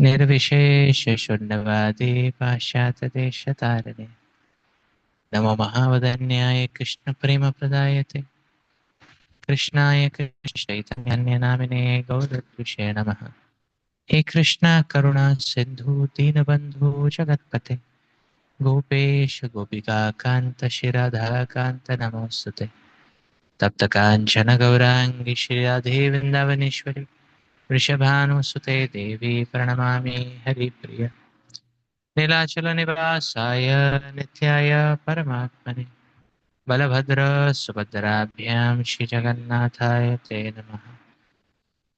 निर्विशेषशून्यवादी पाश्चात्यदेशतारिणे नमो महावदन्याय कृष्णप्रेमप्रदायते कृष्णाय कृष्णचैतन्यनामिने गौरद्विषे नमः। हे कृष्ण करुणा सिन्धु दीनबन्धु जगत्पते गोपेश गोपिकान्त श्रीराधाकान्त नमोऽस्तुते। तप्तकाञ्चन गौराङ्गी श्रीराधे वृन्दावनेश्वरी वृषभानुसुते देवी प्रणमामि हरिप्रिय नीलाचलनिवासाय नित्याय परमात्मने बलभद्र सुभद्राभ्यां श्रीजगन्नाथाय ते नमः।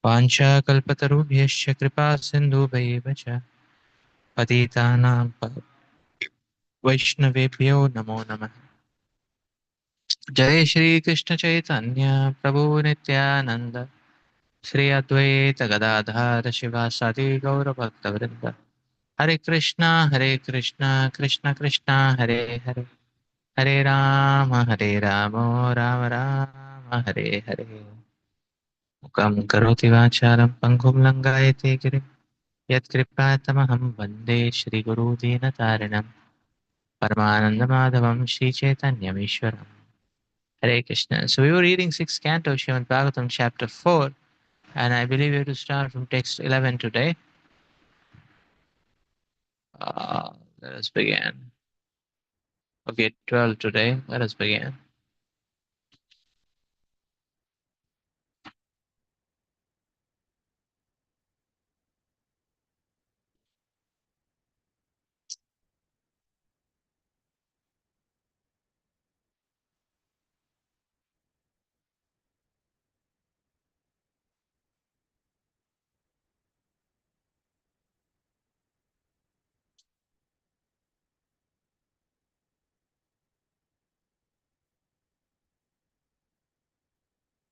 वाञ्छाकल्पतरुभ्यश्च कृपा सिन्धुभैव च पतितानां वैष्णवेभ्यो नमो नमः। जय श्रीकृष्ण चैतन्य प्रभु नित्यानन्द श्री अद्वैत गदाधर शिवासादि गौरभक्तवृन्द। हरे कृष्णा कृष्ण कृष्णा हरे हरे हरे राम राम राम हरे हरे। मुखं करोति वाचालं पङ्गुं लङ्घयते गिरिं यत्कृपातमहं वन्दे श्रीगुरुदीनतारिणं परमानन्दमाधवं श्रीचैतन्यमीश्वरम्। Hare Krishna. So we were reading 6th canto, Srimad Bhagwatam, chapter 4, and I believe we have to start from text 11 today. Let us begin. Okay, 12 today. Let us begin.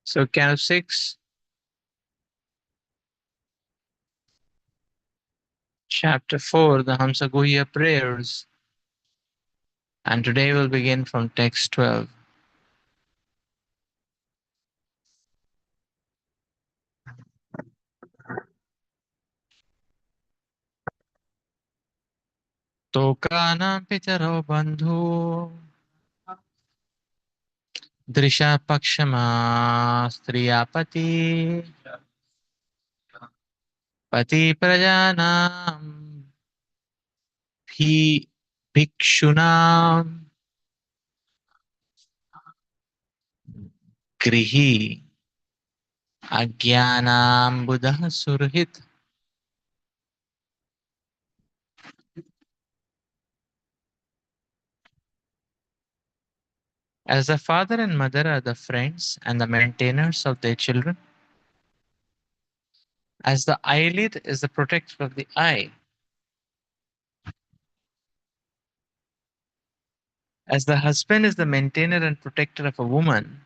So canto 6, chapter 4, the Hamsaguhya prayers. And today we'll begin from text 12. Tokana pitaro bandhu drisha pakshama striyapati pati prajanam bhi bhikshunam grihi agyanam buddha surhit. As the father and mother are the friends and the maintainers of their children, as the eyelid is the protector of the eye, as the husband is the maintainer and protector of a woman,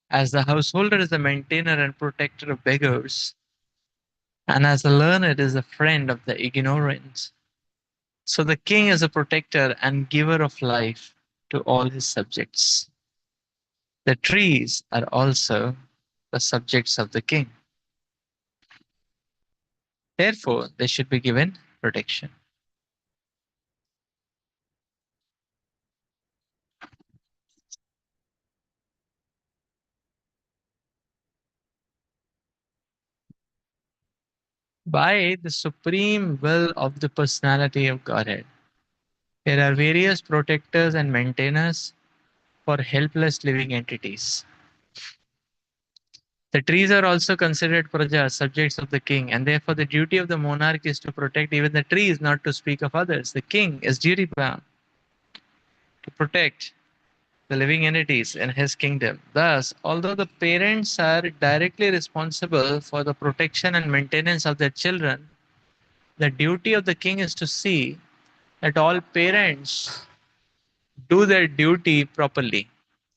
as the householder is the maintainer and protector of beggars, and as the learned is the friend of the ignorant, so the king is a protector and giver of life to all his subjects. The trees are also the subjects of the king. Therefore, they should be given protection. By the supreme will of the personality of Godhead, there are various protectors and maintainers for helpless living entities. The trees are also considered prajas, subjects of the king, and therefore the duty of the monarch is to protect even the trees, not to speak of others. The king is duty bound to protect the living entities in his kingdom. Thus, although the parents are directly responsible for the protection and maintenance of their children, the duty of the king is to see that all parents do their duty properly.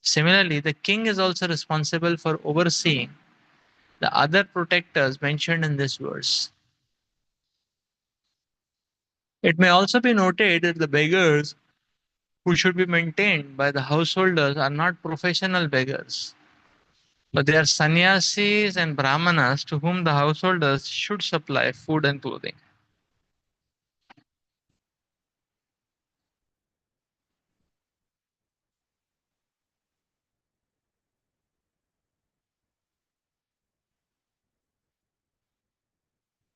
Similarly, the king is also responsible for overseeing the other protectors mentioned in this verse. It may also be noted that the beggars who should be maintained by the householders are not professional beggars. But they are sannyasis and brahmanas to whom the householders should supply food and clothing.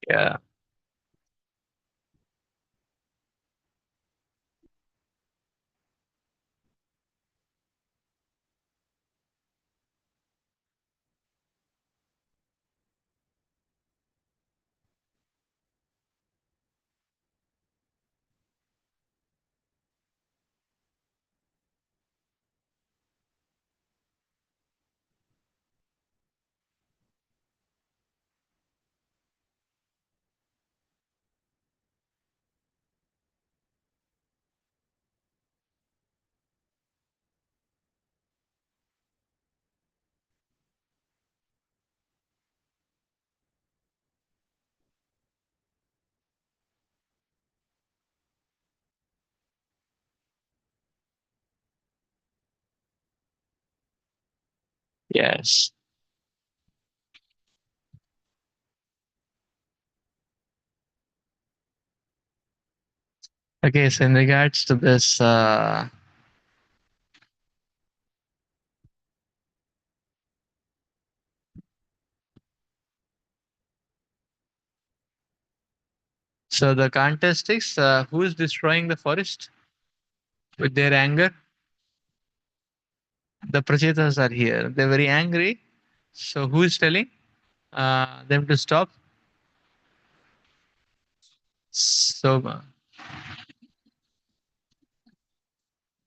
Yeah. Yes. Okay, so in regards to this, so the contest is who is destroying the forest with their anger? The Prachetas are here. They're very angry. So who is telling them to stop? Soma.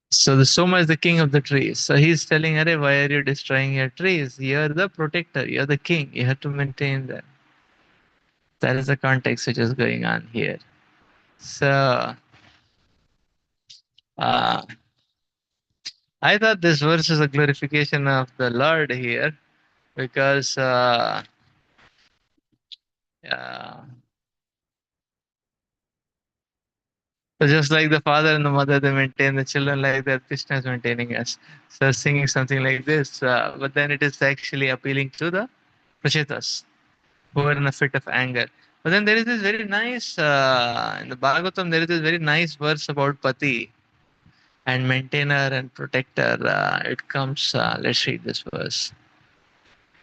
So the Soma is the king of the trees. So he's telling, Arey, why are you destroying your trees? You're the protector, you're the king, you have to maintain them. That is the context which is going on here. So uh, I thought this verse is a glorification of the Lord here because uh, so just like the father and the mother, they maintain the children like that, Krishna is maintaining us. So singing something like this, but then it is actually appealing to the Prachetas who are in a fit of anger. But then there is this very nice, in the Bhagavatam, there is this very nice verse about Pati and maintainer and protector. It comes, let's read this verse.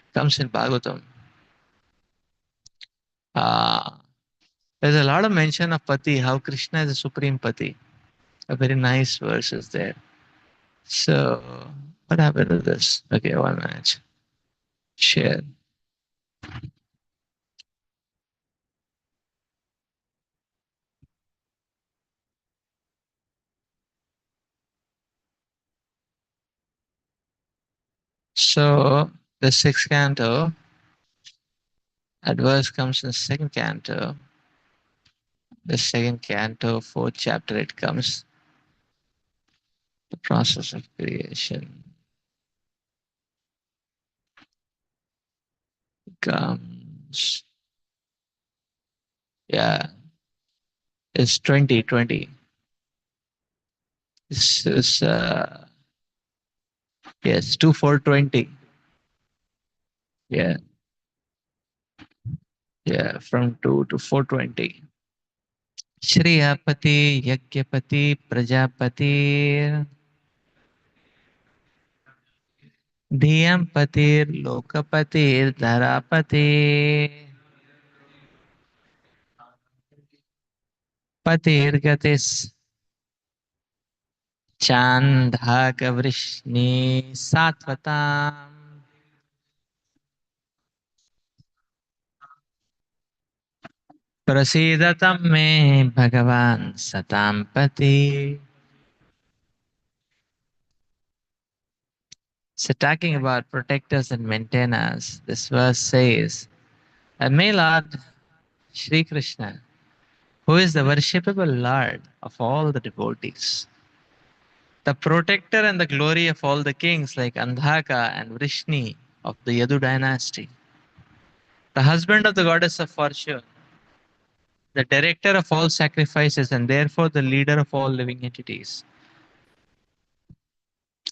It comes in Bhagavatam. Uh, there's a lot of mention of Pati, how Krishna is the supreme Pati. A very nice verse is there. So, what happened to this? Okay, 1 minute. Share. So, the sixth canto, that verse comes in the second canto. The second canto, fourth chapter, it comes. The process of creation comes. Yeah, it's 2020. This is, yes, 2420. Yeah, yeah, from 2 to 420. Shriyapati, Yagyapati, Prajapati, Dhyam Patir, Lokapatir, Dharapati, Patir Gatis, Chandhakavrishni, Satvatam, Prasidatam me Bhagavan Satampati. So talking about protectors and maintainers, this verse says, may Lord Shri Krishna, who is the worshipable Lord of all the devotees, the protector and the glory of all the kings like Andhaka and Vrishni of the Yadu dynasty, the husband of the goddess of fortune, the director of all sacrifices and therefore the leader of all living entities,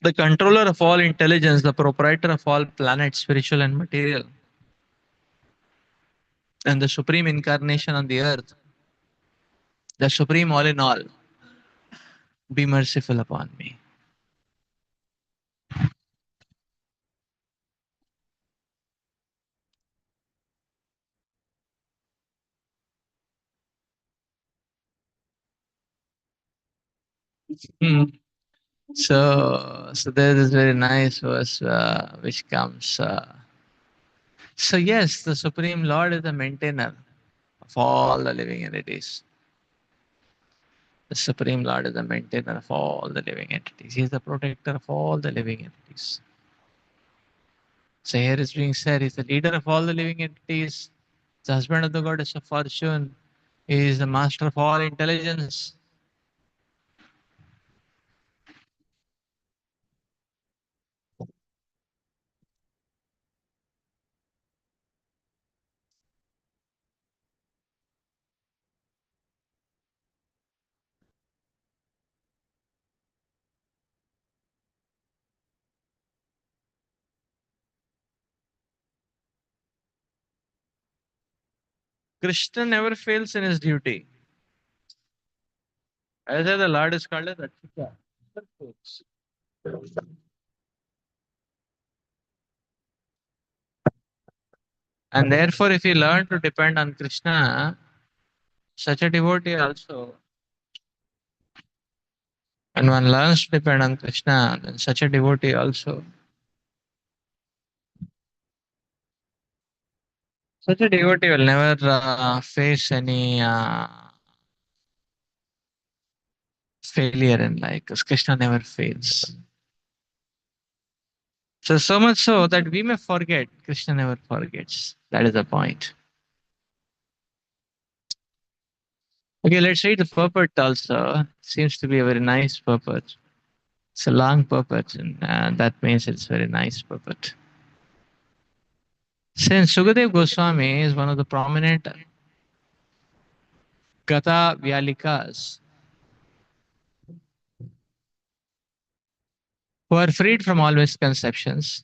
the controller of all intelligence, the proprietor of all planets, spiritual and material, and the supreme incarnation on the earth, the supreme all in all, be merciful upon me. Hmm. So there's this very nice verse which comes. So yes, the Supreme Lord is the maintainer of all the living entities. The Supreme Lord is the maintainer of all the living entities. He is the protector of all the living entities. So here is being said, he's the leader of all the living entities, the husband of the goddess of fortune, he is the master of all intelligence. Krishna never fails in his duty. As the Lord is called as Rachita. And therefore, if you learn to depend on Krishna, such a devotee also, when one learns to depend on Krishna, then such a devotee also, such a devotee will never face any failure in life because Krishna never fails. So, so much so that we may forget, Krishna never forgets. That is the point. Okay, let's read the purport also. Seems to be a very nice purport. It's a long purport, and that means it's very nice purport. Since Sukadev Goswami is one of the prominent Gata Vyalikas who are freed from all misconceptions,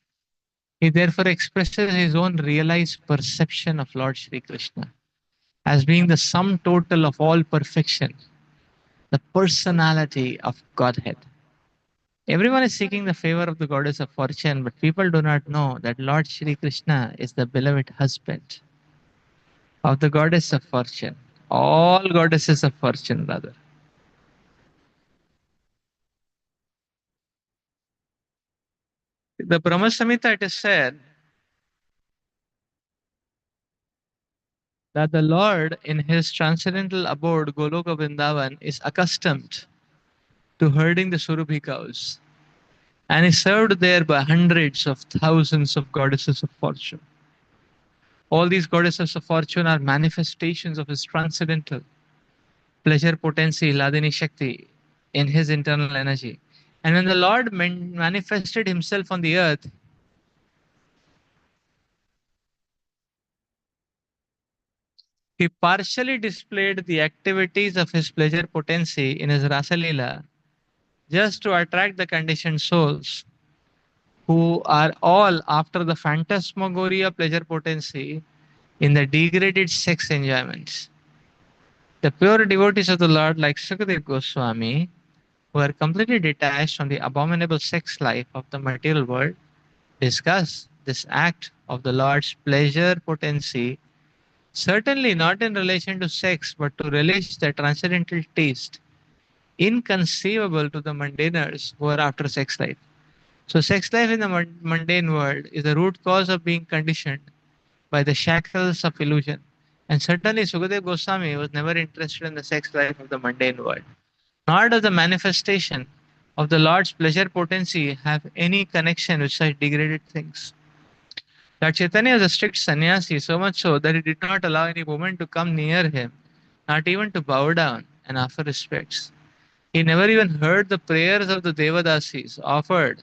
he therefore expresses his own realized perception of Lord Shri Krishna as being the sum total of all perfection, the personality of Godhead. Everyone is seeking the favor of the goddess of fortune, but people do not know that Lord Shri Krishna is the beloved husband of the goddess of fortune. All goddesses of fortune, rather. The Brahma Samhita, it is said that the Lord in his transcendental abode, Goloka Vrindavan, is accustomed to herding the Surabhi cows. And is served there by hundreds of thousands of goddesses of fortune. All these goddesses of fortune are manifestations of his transcendental pleasure potency, Ladini Shakti, in his internal energy. And when the Lord manifested himself on the earth, he partially displayed the activities of his pleasure potency in his Rasa Leela just to attract the conditioned souls who are all after the phantasmagoria pleasure potency in the degraded sex enjoyments. The pure devotees of the Lord, like Sukadev Goswami, who are completely detached from the abominable sex life of the material world, discuss this act of the Lord's pleasure potency, certainly not in relation to sex, but to relish the transcendental taste, inconceivable to the mundaners who are after sex life. So, sex life in the mundane world is the root cause of being conditioned by the shackles of illusion. And certainly, Sukadev Goswami was never interested in the sex life of the mundane world, nor does the manifestation of the Lord's pleasure potency have any connection with such degraded things. Lord Chaitanya was a strict sannyasi, so much so that he did not allow any woman to come near him, not even to bow down and offer respects. He never even heard the prayers of the Devadasis offered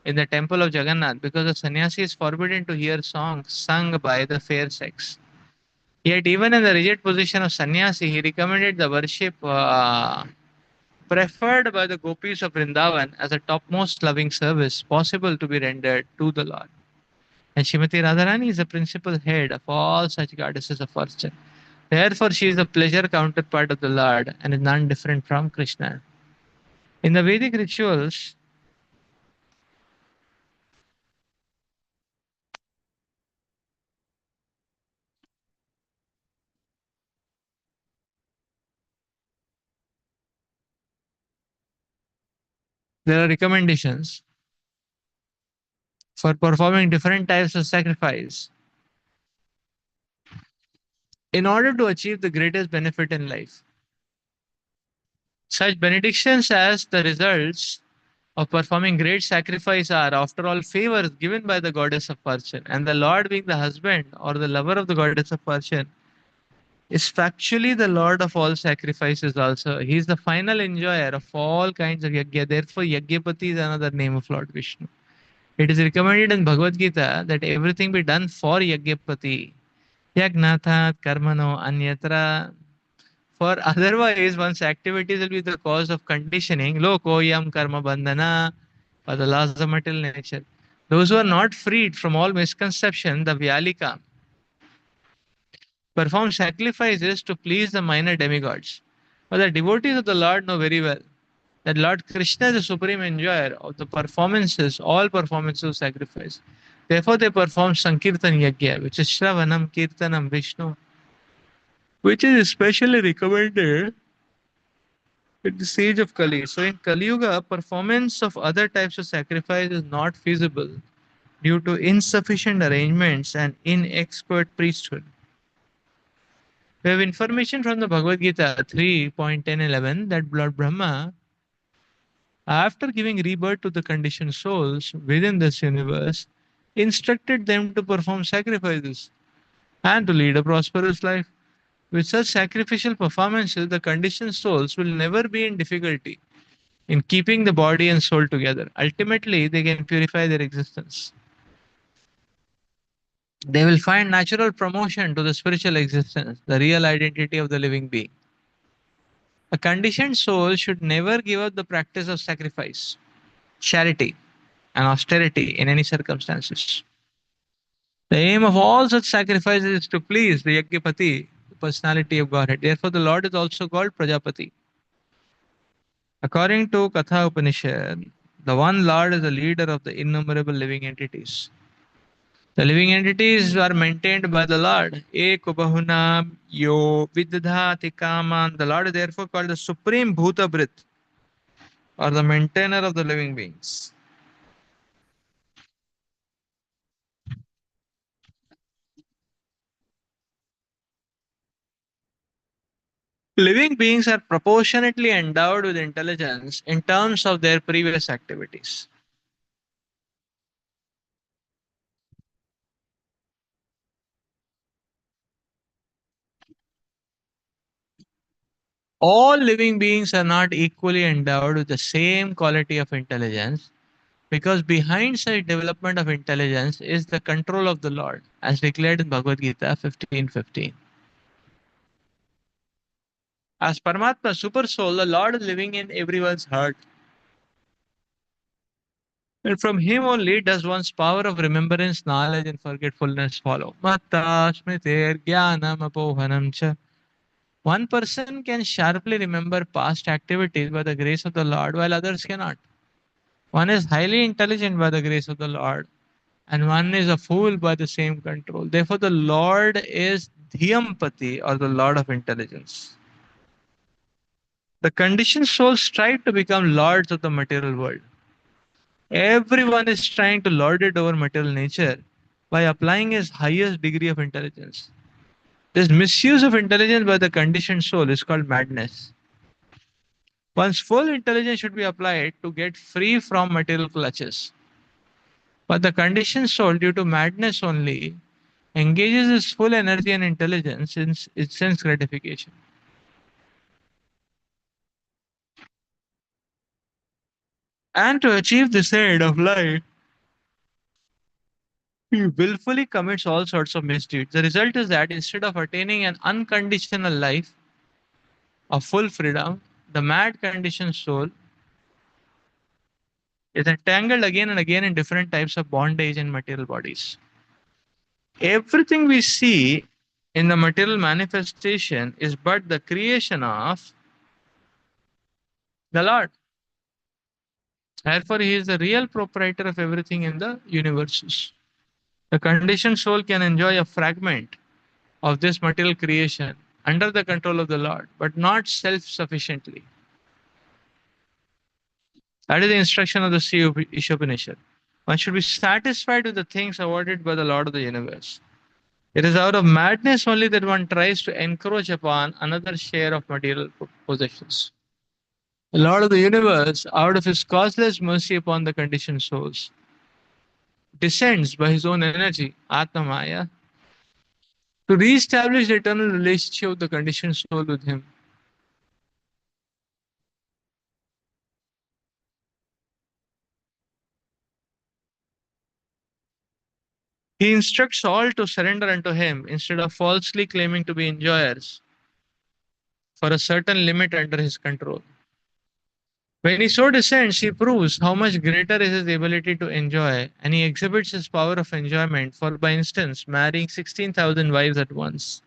in the temple of Jagannath because the sannyasi is forbidden to hear songs sung by the fair sex. Yet, even in the rigid position of sannyasi, he recommended the worship preferred by the gopis of Vrindavan as a topmost loving service possible to be rendered to the Lord. And Srimati Radharani is the principal head of all such goddesses of fortune. Therefore, she is the pleasure counterpart of the Lord and is none different from Krishna. In the Vedic rituals, there are recommendations for performing different types of sacrifice in order to achieve the greatest benefit in life. Such benedictions as the results of performing great sacrifice are, after all, favors given by the goddess of fortune, and the Lord, being the husband or the lover of the goddess of fortune, is factually the Lord of all sacrifices also. He is the final enjoyer of all kinds of yajna. Therefore, Yagyapati is another name of Lord Vishnu. It is recommended in Bhagavad Gita that everything be done for Yagyapati. Yagnathat karmano anyatra. For otherwise, one's activities will be the cause of conditioning. Lokoyam karma bandhana, or the laws of material nature. Those who are not freed from all misconception, the Vyalika, perform sacrifices to please the minor demigods. But the devotees of the Lord know very well that Lord Krishna is the supreme enjoyer of the performances, all performances of sacrifice. Therefore, they perform Sankirtan Yajna, which is Shravanam, Kirtanam, Vishnu, which is especially recommended in the stage of Kali. So, in Kali Yuga, performance of other types of sacrifice is not feasible due to insufficient arrangements and inexpert priesthood. We have information from the Bhagavad Gita 3.10.11 that Lord Brahma, after giving rebirth to the conditioned souls within this universe, instructed them to perform sacrifices and to lead a prosperous life. With such sacrificial performances, the conditioned souls will never be in difficulty in keeping the body and soul together. Ultimately, they can purify their existence. They will find natural promotion to the spiritual existence, the real identity of the living being. A conditioned soul should never give up the practice of sacrifice, charity, and austerity in any circumstances. The aim of all such sacrifices is to please the Yagyapati, the personality of Godhead. Therefore, the Lord is also called Prajapati. According to Katha Upanishad, the one Lord is the leader of the innumerable living entities. The living entities are maintained by the Lord. Eko bahunam yo vidhati kaman. The Lord is therefore called the Supreme Bhuta Bhrit, or the maintainer of the living beings. Living beings are proportionately endowed with intelligence in terms of their previous activities. All living beings are not equally endowed with the same quality of intelligence because behind such development of intelligence is the control of the Lord, as declared in Bhagavad Gita 15:15. As Paramatma, Super Soul, the Lord is living in everyone's heart. And from him only does one's power of remembrance, knowledge, and forgetfulness follow. Matta smritir jnanam apohanam cha. One person can sharply remember past activities by the grace of the Lord, while others cannot. One is highly intelligent by the grace of the Lord, and one is a fool by the same control. Therefore, the Lord is Dhiyampati, or the Lord of intelligence. The conditioned souls strive to become lords of the material world. Everyone is trying to lord it over material nature by applying his highest degree of intelligence. This misuse of intelligence by the conditioned soul is called madness. One's full intelligence should be applied to get free from material clutches. But the conditioned soul, due to madness only, engages its full energy and intelligence in its sense gratification. And to achieve this end of life, he willfully commits all sorts of misdeeds. The result is that instead of attaining an unconditional life of full freedom, the mad conditioned soul is entangled again and again in different types of bondage and material bodies. Everything we see in the material manifestation is but the creation of the Lord. Therefore, He is the real proprietor of everything in the universes. The conditioned soul can enjoy a fragment of this material creation under the control of the Lord, but not self sufficiently. That is the instruction of the Ishopanishad. One should be satisfied with the things awarded by the Lord of the universe. It is out of madness only that one tries to encroach upon another share of material possessions. The Lord of the universe, out of his causeless mercy upon the conditioned souls, descends by his own energy, Atma Maya, to re-establish the eternal relationship of the conditioned soul with him. He instructs all to surrender unto him instead of falsely claiming to be enjoyers for a certain limit under his control. When he so descends, he proves how much greater is his ability to enjoy, and he exhibits his power of enjoyment for, by instance, marrying 16,000 wives at once.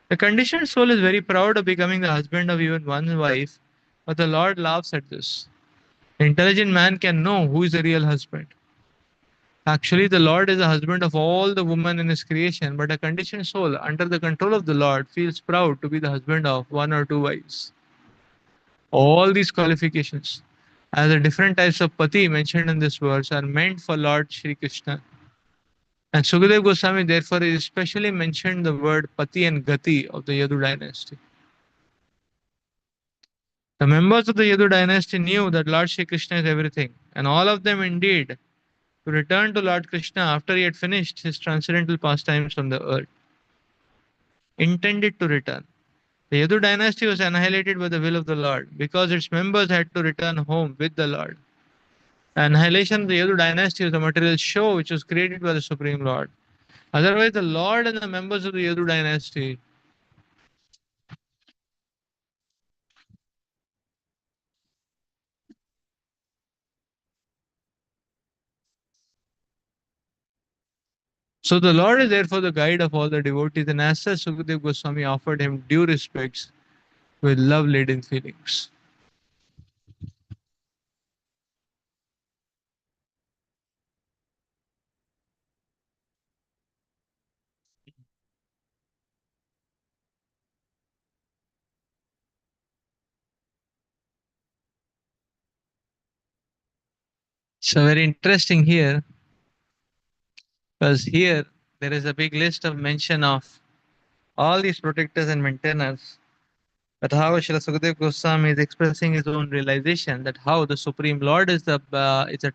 The conditioned soul is very proud of becoming the husband of even one wife, but the Lord laughs at this. The intelligent man can know who is the real husband. Actually, the Lord is the husband of all the women in his creation, but a conditioned soul, under the control of the Lord, feels proud to be the husband of one or two wives. All these qualifications, as the different types of pati mentioned in this verse, are meant for Lord Shri Krishna. And Sukadev Goswami therefore especially mentioned the word pati and gati of the Yadu dynasty. The members of the Yadu dynasty knew that Lord Shri Krishna is everything, and all of them indeed to return to Lord Krishna after he had finished his transcendental pastimes on the earth, intended to return. The Yadu dynasty was annihilated by the will of the Lord because its members had to return home with the Lord. The annihilation of the Yadu dynasty was a material show which was created by the Supreme Lord. Otherwise, the Lord and the members of the Yadu dynasty. So the Lord is therefore the guide of all the devotees, and as such, Sukadev Goswami offered him due respects with love laden feelings. So very interesting here, because here there is a big list of mention of all these protectors and maintainers. But how Srila Sukadev Goswami is expressing his own realization that how the Supreme Lord is the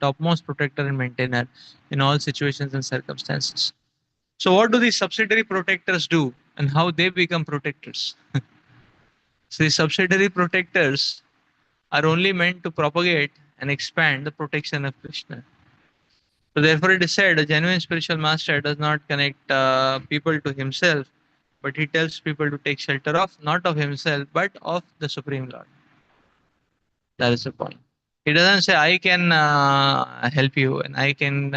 topmost protector and maintainer in all situations and circumstances. So what do these subsidiary protectors do and how they become protectors? So these subsidiary protectors are only meant to propagate and expand the protection of Krishna. So therefore it is said a genuine spiritual master does not connect people to himself, but he tells people to take shelter of, not of himself, but of the Supreme Lord. That is the point. He doesn't say, I can help you and I can,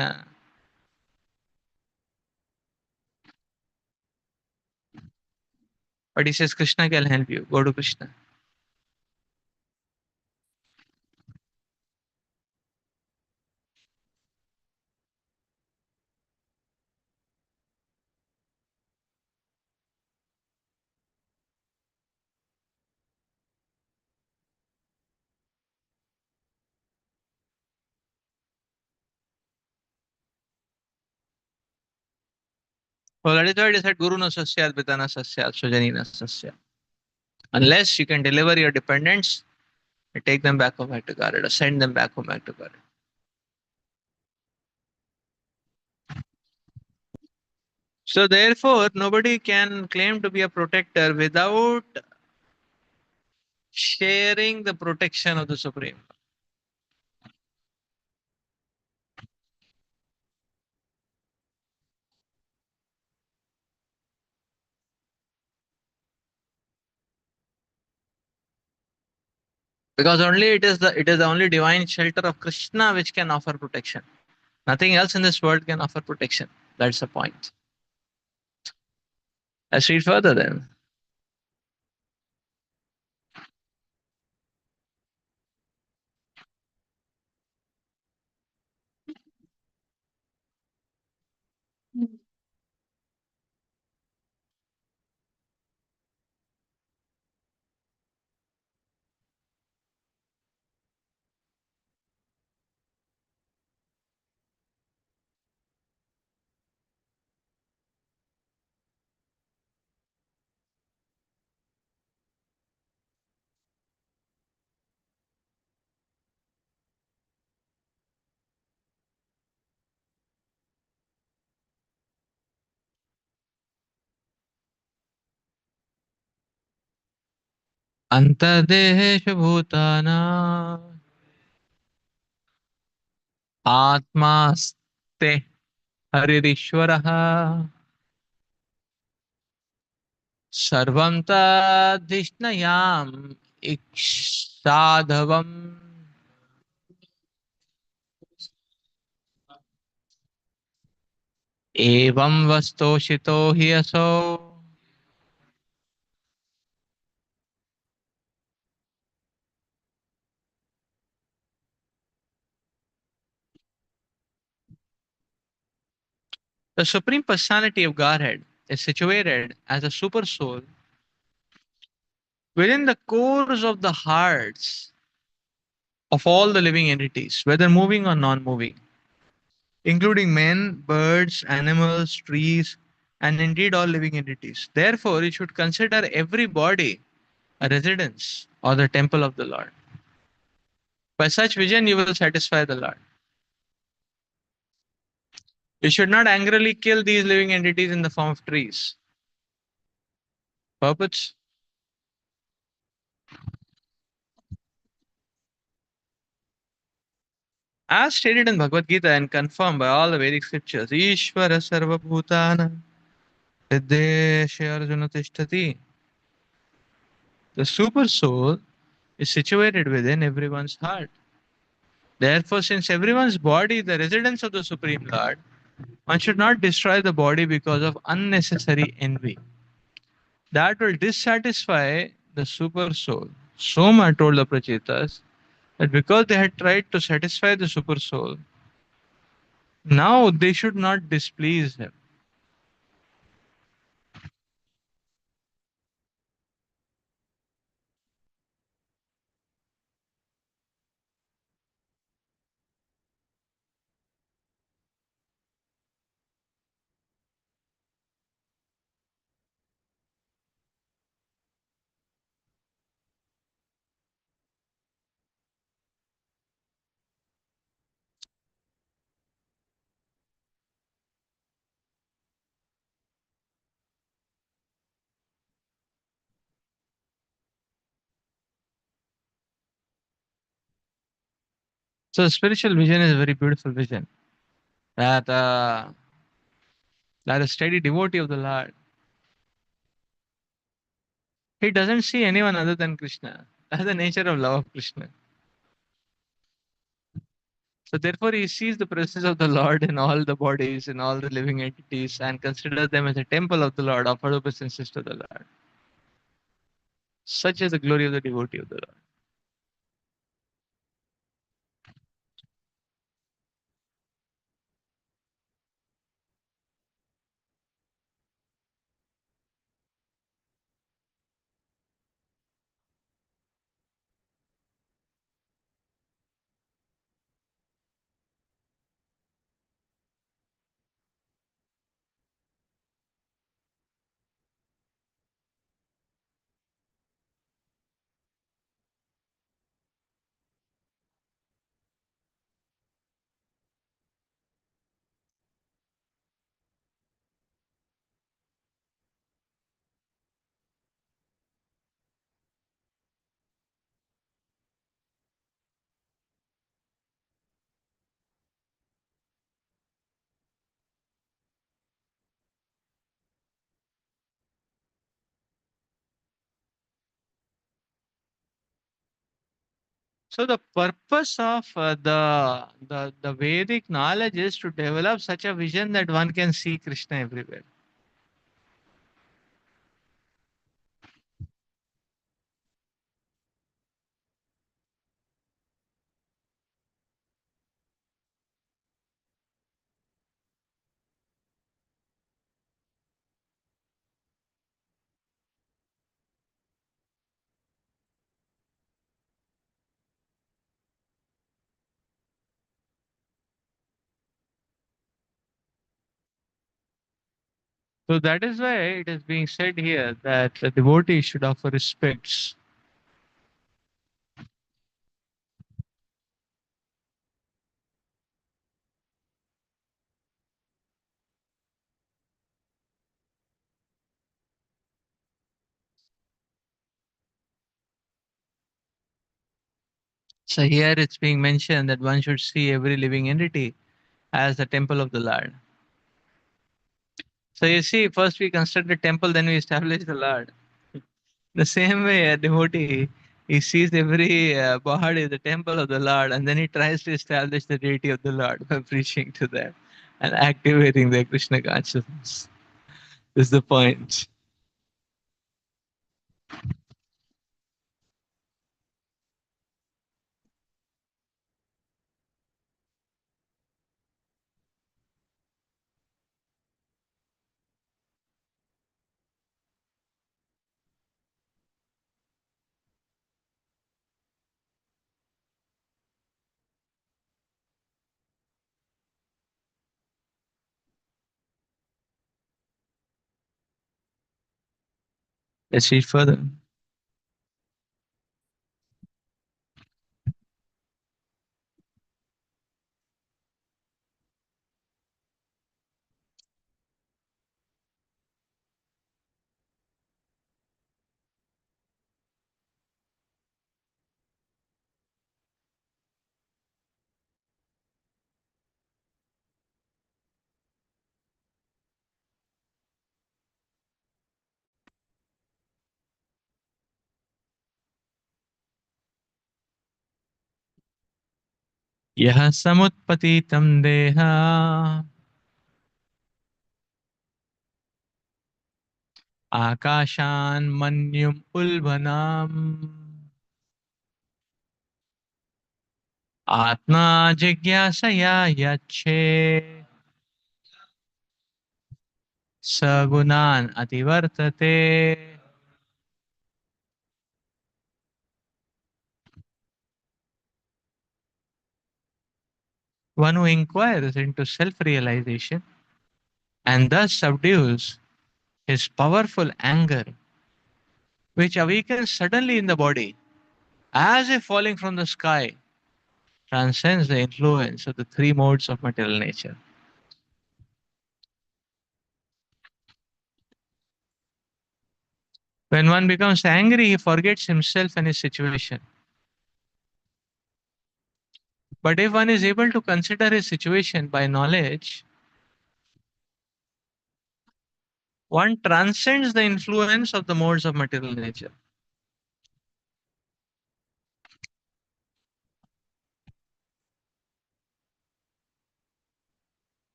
but he says, Krishna can help you. Go to Krishna. Well, that is why he said, Guru na sasyat, Pitana sasyat, Sujani na sasyat. Unless you can deliver your dependents, take them back home back to God or send them back home back to God. So therefore, nobody can claim to be a protector without sharing the protection of the Supreme. Because only it is the only divine shelter of Krishna which can offer protection. Nothing else in this world can offer protection. That's the point. Let's read further then. Antardehesh bhutana atmaste haririshwaraha सर्वं तद्धिष्णयाम् इक्षाधवम् एवं वस्तुषितो हि असौ. The Supreme Personality of Godhead is situated as a super soul within the cores of the hearts of all the living entities, whether moving or non moving, including men, birds, animals, trees, and indeed all living entities. Therefore, you should consider every body a residence or the temple of the Lord. By such vision, you will satisfy the Lord. You should not angrily kill these living entities in the form of trees. Purpose? As stated in Bhagavad Gita and confirmed by all the Vedic scriptures, Ishvara Sarva Bhutana Hiddeshe Arjuna Tishtati. The super soul is situated within everyone's heart. Therefore, since everyone's body is the residence of the Supreme Lord, one should not destroy the body because of unnecessary envy. That will dissatisfy the super soul. Soma told the Prachetas that because they had tried to satisfy the super soul, now they should not displease him. So spiritual vision is a very beautiful vision. That that a steady devotee of the Lord, he doesn't see anyone other than Krishna. That's the nature of love of Krishna. So therefore he sees the presence of the Lord in all the bodies, in all the living entities, and considers them as a temple of the Lord, offered obeisances to the Lord. Such is the glory of the devotee of the Lord. So the purpose of the Vedic knowledge is to develop such a vision that one can see Krishna everywhere. So that is why it is being said here that the devotee should offer respects. So here it's being mentioned that one should see every living entity as the temple of the Lord. So you see, first we construct the temple, then we establish the Lord. The same way a devotee, he sees every body the temple of the Lord, and then he tries to establish the deity of the Lord by preaching to them and activating their Krishna consciousness. This is the point. Let's read further. यः समुत्पतितं देह आकाशान् मन्युम् उल्बनाम् आत्मा जिज्ञासया यच्छे सगुणान् अतिवर्तते. One who inquires into self-realization and thus subdues his powerful anger, which awakens suddenly in the body, as if falling from the sky, transcends the influence of the three modes of material nature. When one becomes angry, he forgets himself and his situation. But if one is able to consider his situation by knowledge, one transcends the influence of the modes of material nature.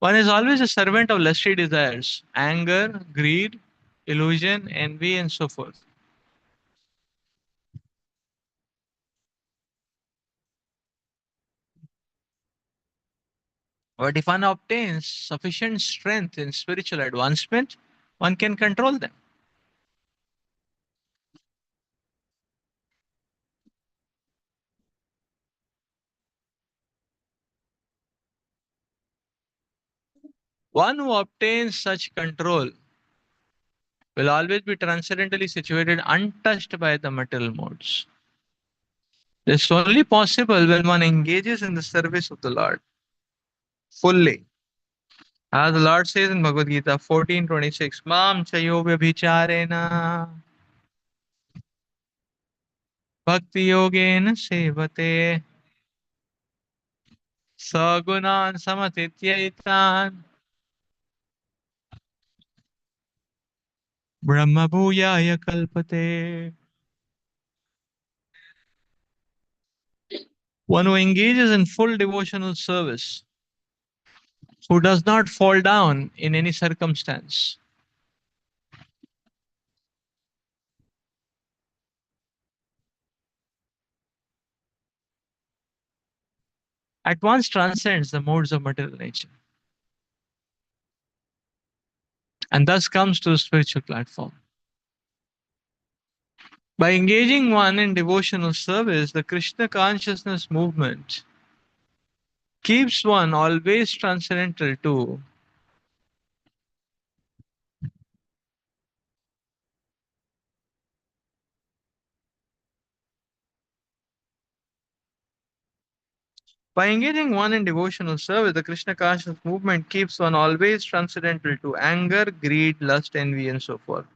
One is always a servant of lusty desires, anger, greed, illusion, envy, and so forth. But if one obtains sufficient strength in spiritual advancement, one can control them. One who obtains such control will always be transcendently situated, untouched by the material modes. This is only possible when one engages in the service of the Lord fully. As the Lord says in Bhagavad Gita 14:26, Mam chayo vyabhicharena bhakti yogena sevate sagunan samatityaitan Brahma Bhuyaya Kalpate. One who engages in full devotional service, who does not fall down in any circumstance. At once transcends the modes of material nature and thus comes to the spiritual platform. By engaging one in devotional service, the Krishna consciousness movement keeps one always transcendental to. By engaging one in devotional service, the Krishna consciousness movement keeps one always transcendental to anger, greed, lust, envy, and so forth.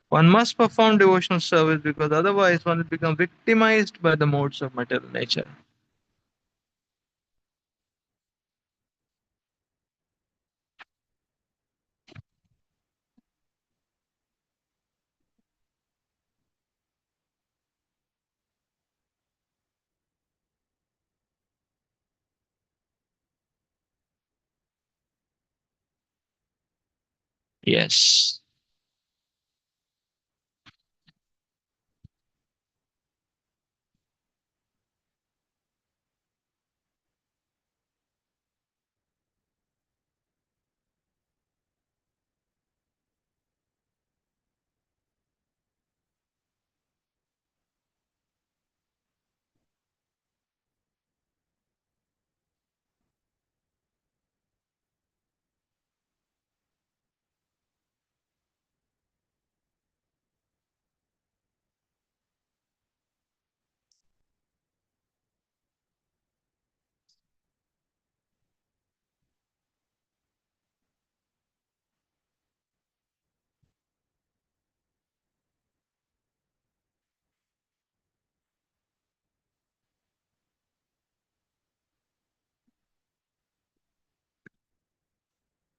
One must perform devotional service because otherwise one will become victimized by the modes of material nature. Yes.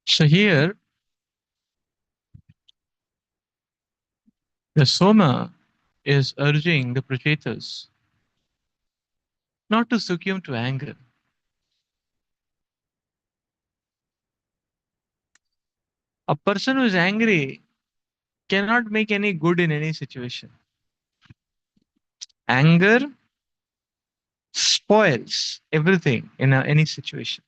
So here, the Soma is urging the Prachetas not to succumb to anger. A person who is angry cannot make any good in any situation. Anger spoils everything in any situation.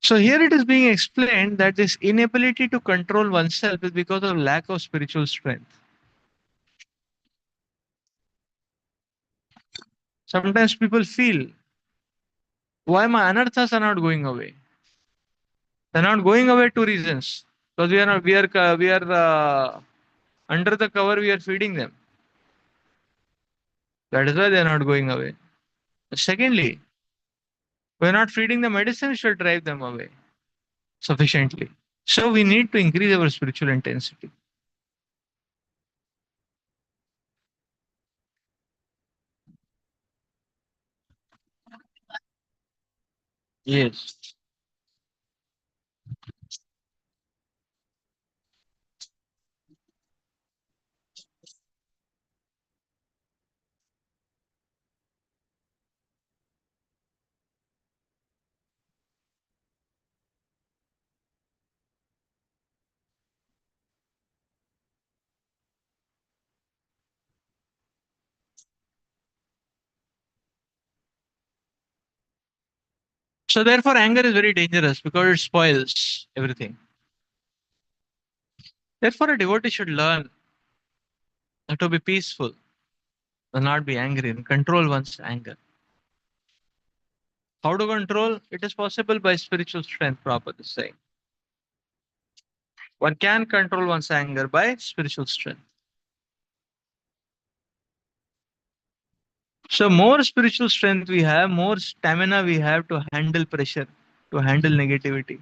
So here it is being explained that this inability to control oneself is because of lack of spiritual strength. Sometimes people feel, why my anarthas are not going away? They're not going away, two reasons. Because we are under the cover, we are feeding them. That is why they are not going away. Secondly, we're not feeding the medicine which will drive them away sufficiently. So we need to increase our spiritual intensity. Yes. So therefore, anger is very dangerous because it spoils everything. Therefore, a devotee should learn to be peaceful, and not be angry, and control one's anger. How to control? It is possible by spiritual strength, Prabhupada is saying. One can control one's anger by spiritual strength. So more spiritual strength we have, more stamina we have to handle pressure, to handle negativity.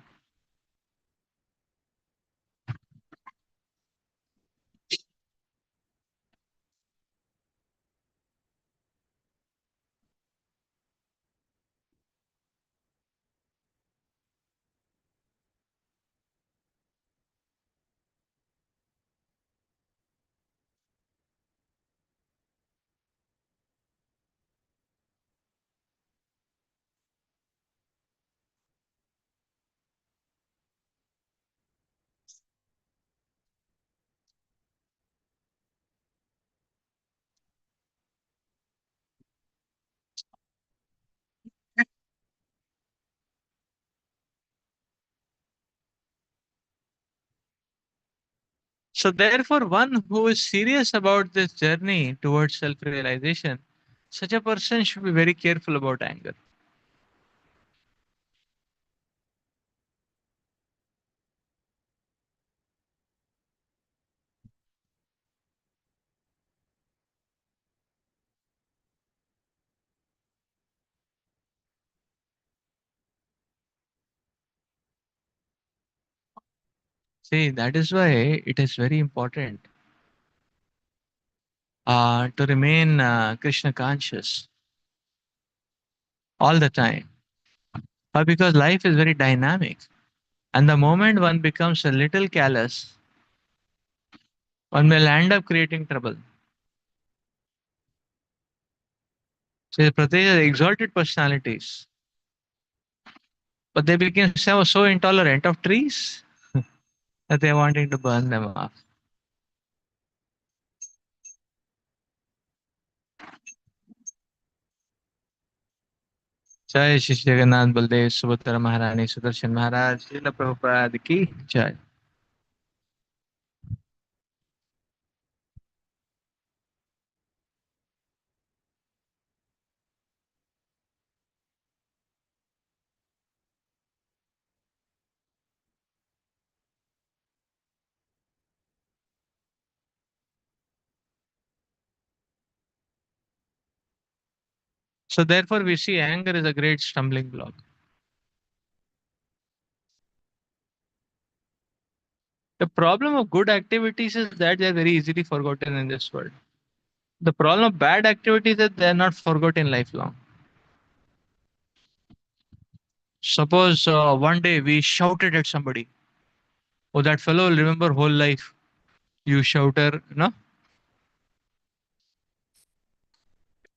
So therefore, one who is serious about this journey towards self-realization, such a person should be very careful about anger. See, that is why it is very important to remain Krishna conscious all the time. Because life is very dynamic. And the moment one becomes a little callous, one will end up creating trouble. So Prateja, exalted personalities, but they became so intolerant of trees that they're wanting to burn them off. जय श्री जगन्नाथ बलदेव सुभद्रा महारानी सुदर्शन महाराज श्रील प्रभुपाद की जय. So therefore we see anger is a great stumbling block. The problem of good activities is that they are very easily forgotten in this world. The problem of bad activities is that they are not forgotten lifelong. Suppose one day we shouted at somebody. Oh, that fellow will remember whole life. You shouter, no?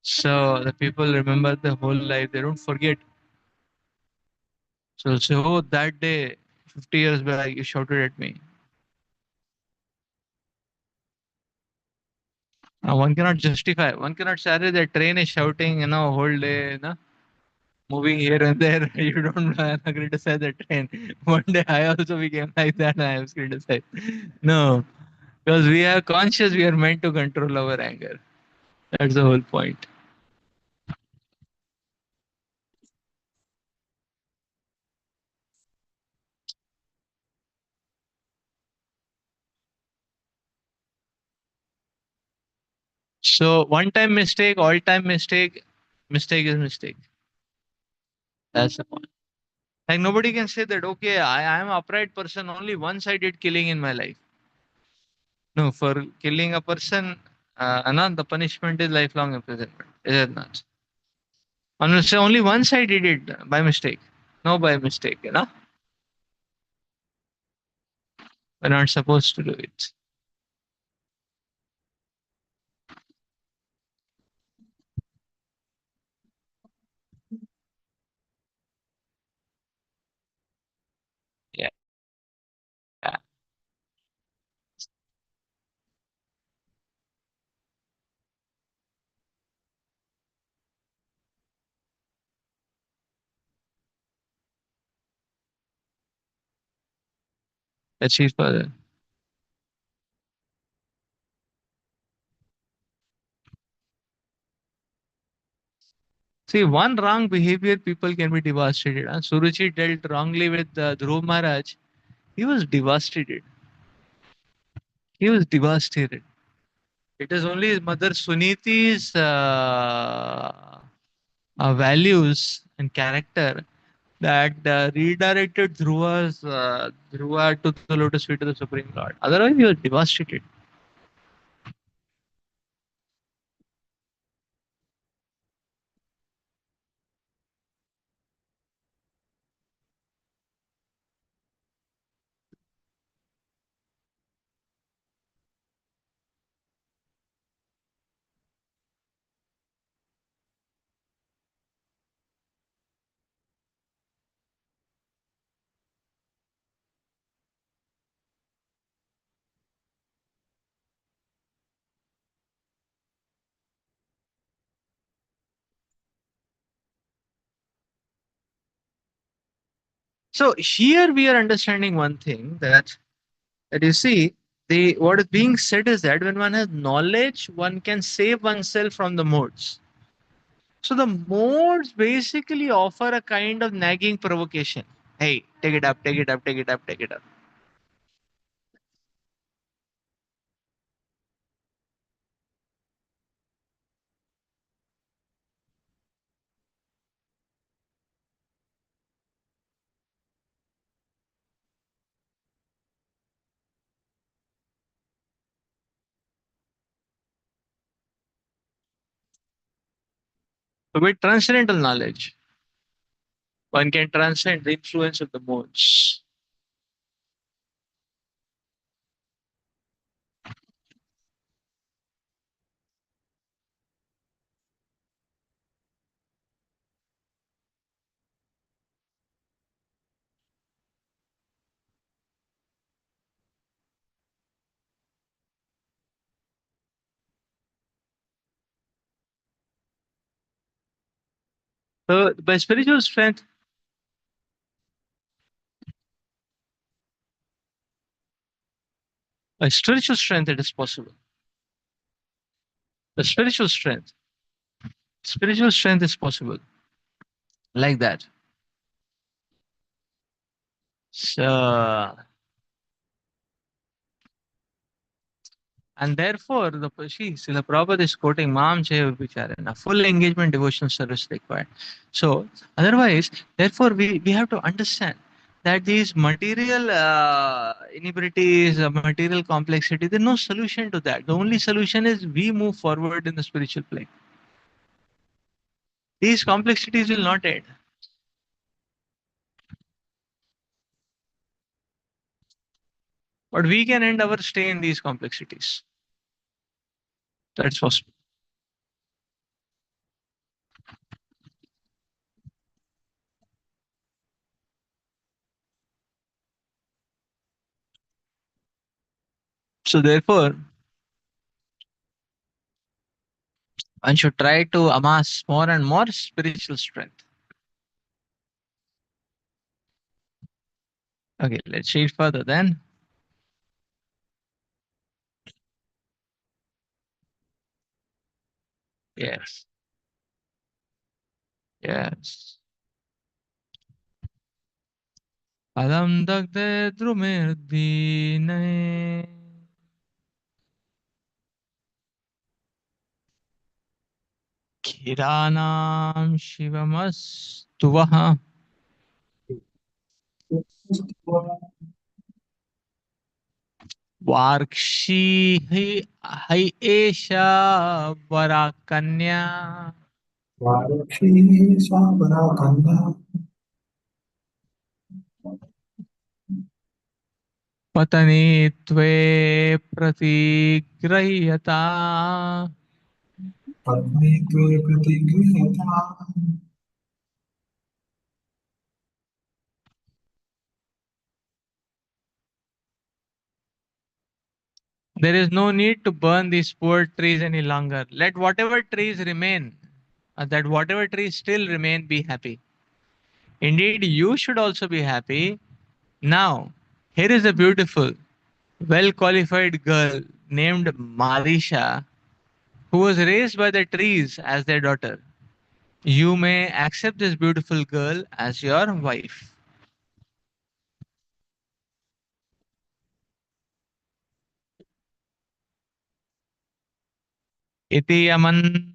So the people remember the whole life. They don't forget. So they'll say, oh, that day, 50 years back, you shouted at me. One cannot justify. One cannot say "Arey, the train is shouting, whole day, moving here and there. You don't criticize the train. One day I also became like that. I was criticized. No, because we are conscious. We are meant to control our anger. That's the whole point. So one time mistake, all time mistake, mistake is mistake. That's the point. Like nobody can say that, okay, I am an upright person, only once I did killing in my life. No, for killing a person, the punishment is lifelong imprisonment. Is it not? One will say only once I did it by mistake. No, by mistake. We're not supposed to do it. Yeah, yeah. Achieve further. See, one wrong behavior, people can be devastated. Suruchi dealt wrongly with Dhruv Maharaj. He was devastated. He was devastated. It is only his mother Suniti's values and character that redirected Dhruva to the lotus feet of the Supreme Lord. Otherwise, he was devastated. So here we are understanding one thing that you see. What is being said is that when one has knowledge, one can save oneself from the modes. So the modes basically offer a kind of nagging provocation. Hey, take it up, take it up, take it up, take it up. So with transcendental knowledge, one can transcend the influence of the modes. So by spiritual strength, by spiritual strength, it is possible. The spiritual strength is possible like that. So, and therefore, the Prabhupada is quoting Mam Chaya Vicharana, full engagement devotional service required. So, otherwise, therefore, we have to understand that these material inebrities, material complexity, there's no solution to that. The only solution is we move forward in the spiritual plane. These complexities will not end. But we can end our stay in these complexities. That's possible. So, therefore, one should try to amass more and more spiritual strength. Okay, let's read further then. Yes, yes. Alam dagde drumirdine kiranam shivamastuvaha varkshi hai esha varakanya patani tve pratigrahiyata. There is no need to burn these poor trees any longer. Let whatever trees remain, that whatever trees still remain, be happy. Indeed, you should also be happy. Now, here is a beautiful, well qualified girl named Marisha who was raised by the trees as their daughter. You may accept this beautiful girl as your wife. Iti amantraya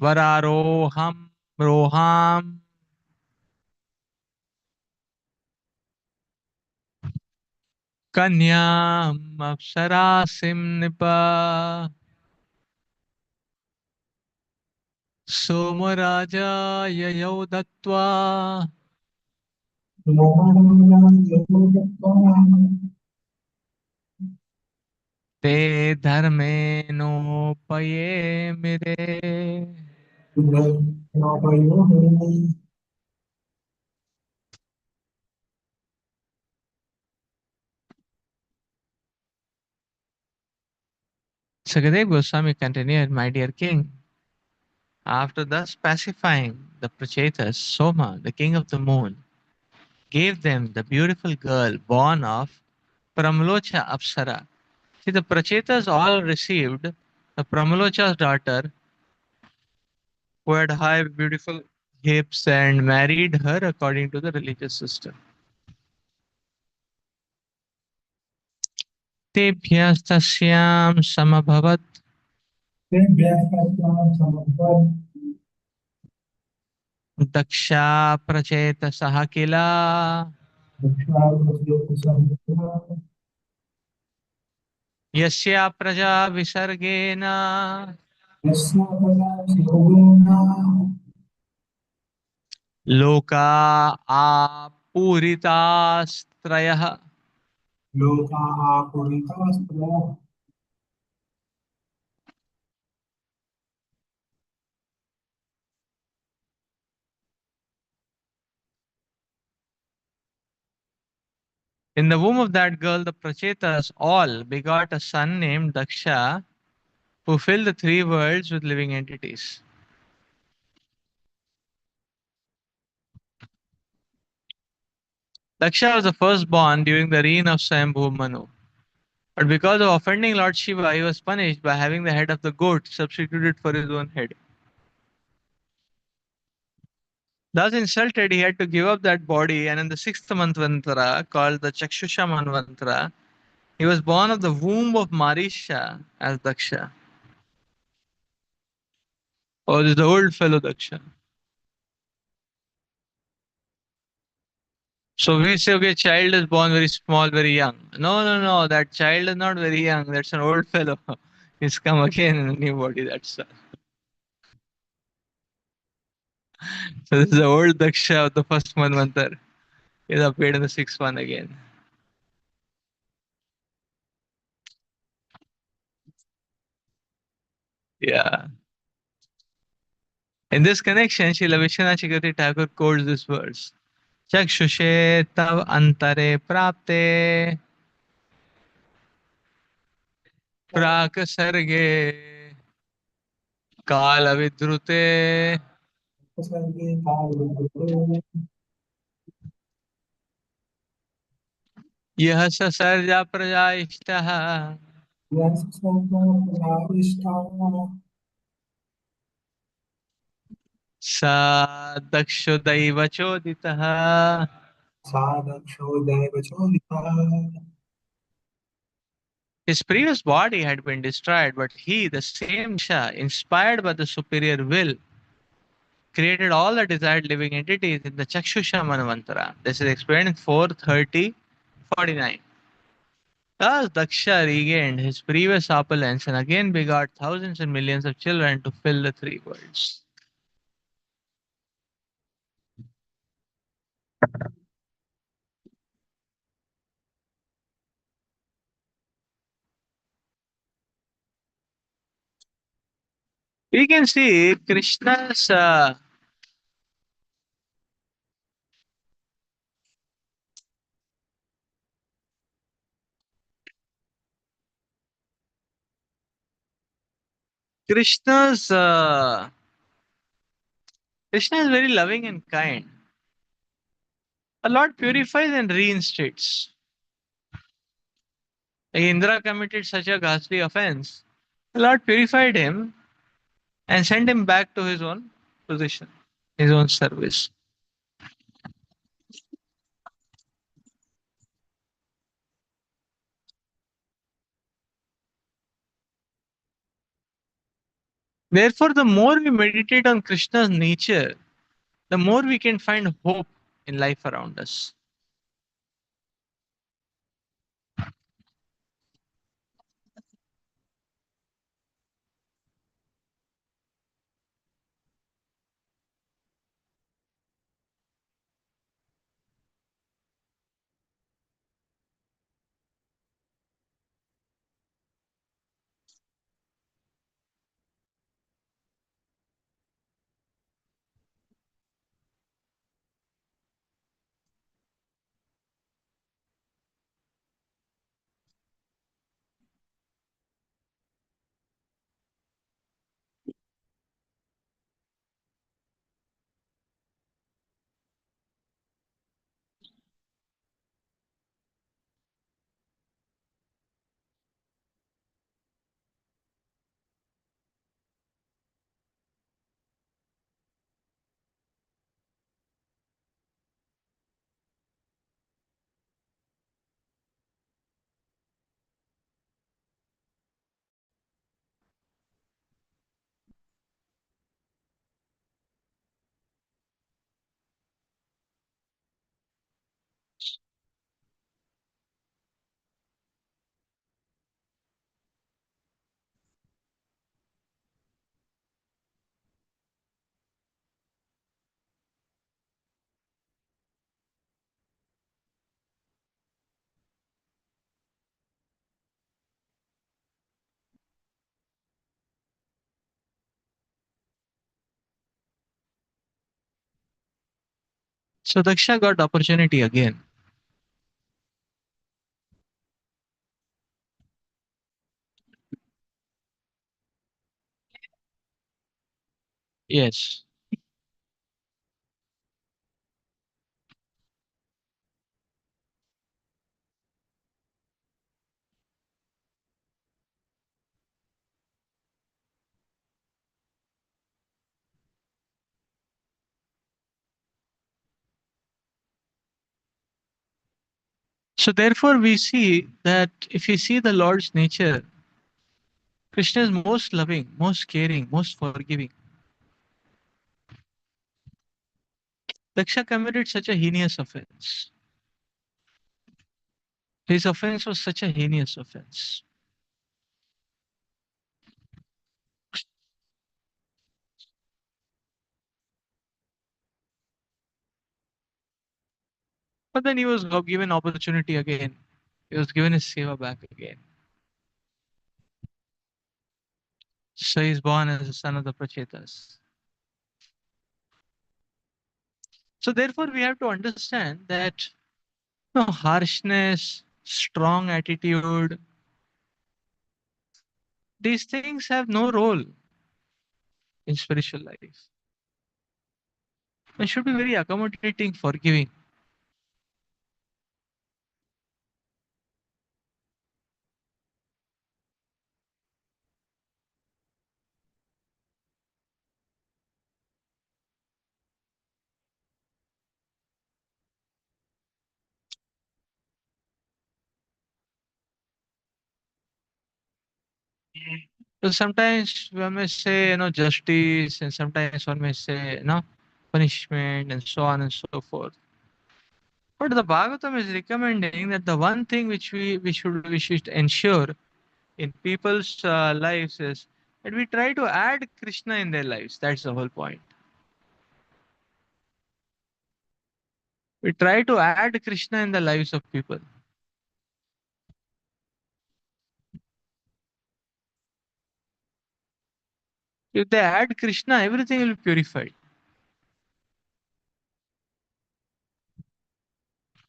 vararoham roham kanyam apsarasim nipa somaraja yayau dattva te dharme no paye mere. Sukadeva Goswami continued, my dear king, after thus pacifying the Prachetas, Soma, the king of the moon, gave them the beautiful girl born of Pramlocha Apsara. See, the Prachetas all received the Pramlocha's daughter, who had high, beautiful hips, and married her according to the religious system. तेभ्यस्तस्यां समभवत् Daksha प्रचेतसः किल यस्या प्रजा विसर्गेन लोका आपूरितास्त्रयः. In the womb of that girl, the Prachetas all begot a son named Daksha, who filled the three worlds with living entities. Daksha was the firstborn during the reign of Swayambhu Manu. But because of offending Lord Shiva, he was punished by having the head of the goat substituted for his own head. Thus insulted, he had to give up that body, and in the sixth Manvantara, called the Chakshusha Manvantara, he was born of the womb of Marisha as Daksha. Oh, this is the old fellow Daksha. So we say, okay, child is born very small, very young. No, no, no, that child is not very young. That's an old fellow. He's come again in a new body. That's all. So this is the old Daksha of the first Manvantar. He's appeared in the sixth one again. Yeah. In this connection, Srila Vishwanath Chakravarti Thakur quotes this verse. Chakshushe tav antare prapte prak sarge kala vidrute यह ससर्जा प्रजा इष्टः सा दक्षो दैव चोदितः. His previous body had been destroyed, but he, the same Daksha, inspired by the superior will, created all the desired living entities in the Chakshusha Manvantara. This is explained in 4:30:49. Thus Daksha regained his previous opulence and again begot thousands and millions of children to fill the three worlds. We can see Krishna's Krishna is very loving and kind. The Lord purifies and reinstates. Like Indra committed such a ghastly offense. The Lord purified him and sent him back to his own position, his own service. Therefore, the more we meditate on Krishna's nature, the more we can find hope in life around us. So Daksha got opportunity again. Yes. So therefore we see that if you see the Lord's nature, Krishna is most loving, most caring, most forgiving. Daksha committed such a heinous offense. His offense was such a heinous offense. But then he was given opportunity again. He was given his seva back again. So he's born as a son of the Prachetas. So therefore we have to understand that harshness, strong attitude, these things have no role in spiritual life. One should be very accommodating, forgiving. So sometimes one may say, justice, and sometimes one may say, punishment, and so on and so forth. But the Bhagavatam is recommending that the one thing which we should ensure in people's lives is that we try to add Krishna in their lives. That's the whole point. We try to add Krishna in the lives of people. If they add Krishna, everything will be purified.